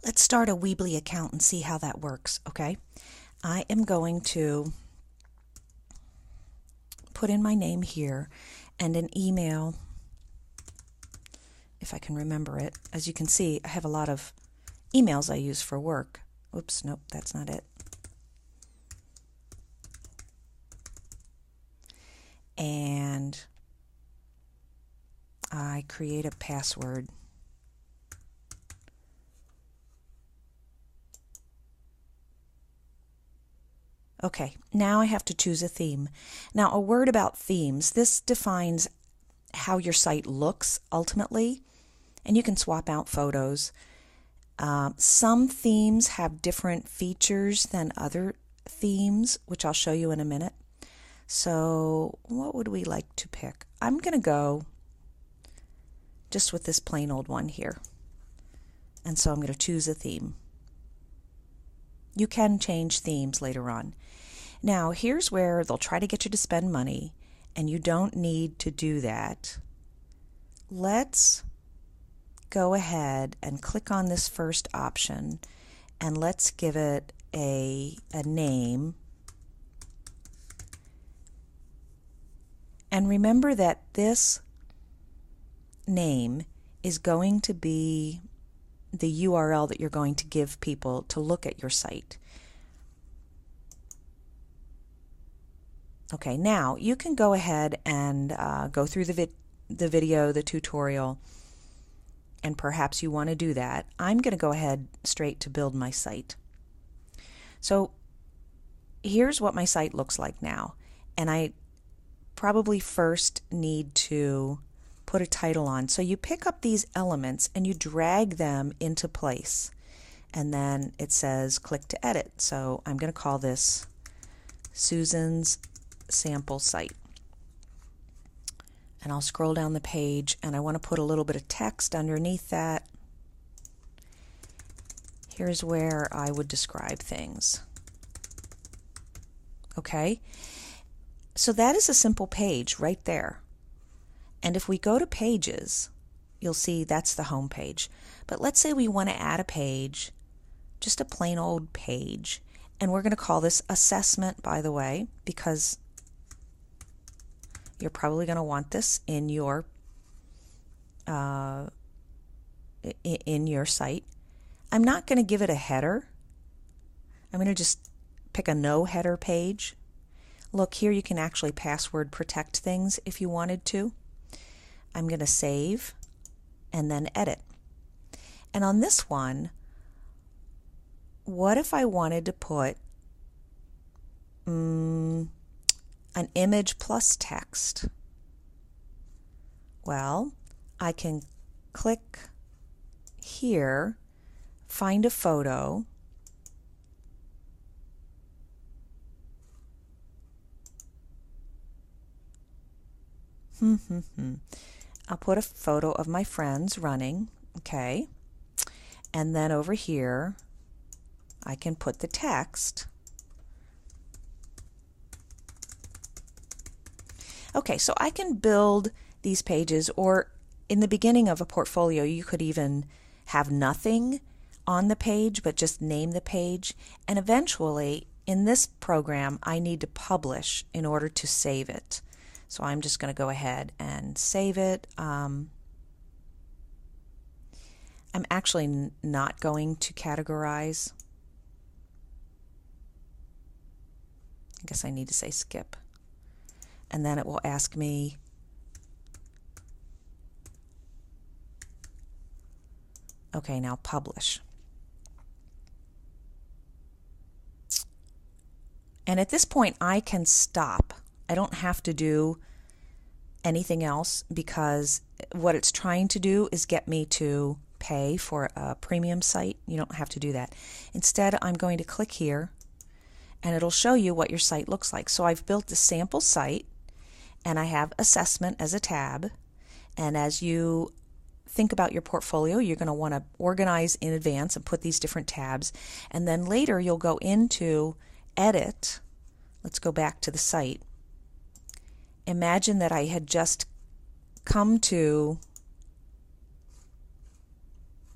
Let's start a Weebly account and see how that works, okay? I am going to put in my name here and an email, if I can remember it. As you can see, I have a lot of emails I use for work. Oops, nope, that's not it. And I create a password. Okay, now I have to choose a theme. Now, a word about themes. This defines how your site looks ultimately, and you can swap out photos. Some themes have different features than other themes, which I'll show you in a minute. So what would we like to pick? I'm going to go just with this plain old one here. And so I'm going to choose a theme. You can change themes later on. Now, here's where they'll try to get you to spend money, and you don't need to do that. Let's go ahead and click on this first option, and let's give it a name. And remember that this name is going to be the URL that you're going to give people to look at your site. Okay, now you can go ahead and go through the video, the tutorial, and perhaps you want to do that. I'm going to go ahead straight to build my site. So here's what my site looks like now, and I probably first need to put a title on. So you pick up these elements and you drag them into place, and then it says click to edit. So I'm going to call this Susan's sample site, and I'll scroll down the page, and I want to put a little bit of text underneath that. Here's where I would describe things. Okay, so that is a simple page right there. And if we go to pages, you'll see that's the home page. But let's say we want to add a page, just a plain old page, and we're going to call this assessment, by the way, because you're probably going to want this in your site. I'm not going to give it a header. I'm going to just pick a no header page. Look, here you can actually password protect things if you wanted to. I'm going to save and then edit. And on this one, what if I wanted to put an image plus text? Well, I can click here, find a photo, I'll put a photo of my friends running, okay, and then over here I can put the text. Okay, so I can build these pages, or in the beginning of a portfolio you could even have nothing on the page but just name the page, and eventually in this program I need to publish in order to save it. So I'm just going to go ahead and save it. I'm actually not going to categorize. I guess I need to say skip. And then it will ask me okay, now publish. And at this point I can stop. I don't have to do anything else, because what it's trying to do is get me to pay for a premium site. You don't have to do that. Instead, I'm going to click here, and it'll show you what your site looks like. So I've built a sample site, and I have assessment as a tab. And as you think about your portfolio, you're going to want to organize in advance and put these different tabs. And then later you'll go into edit. Let's go back to the site. Imagine that I had just come to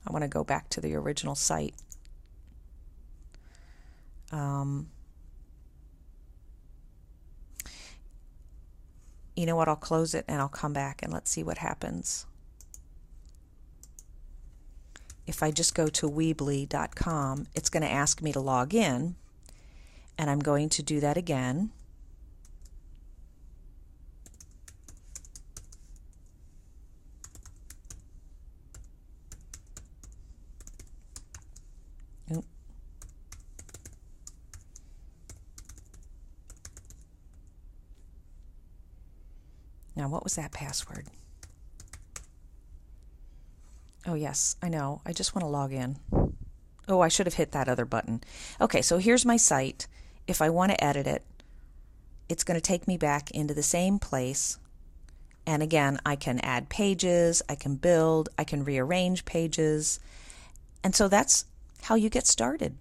I want to go back to the original site. You know what, I'll close it and I'll come back and let's see what happens. If I just go to weebly.com, it's going to ask me to log in, and I'm going to do that again. Oop. Now, what was that password? Oh yes, I know. I just want to log in. Oh, I should have hit that other button. Okay, so here's my site. If I want to edit it, it's going to take me back into the same place. And again, I can add pages, I can build, I can rearrange pages. And so that's how you get started.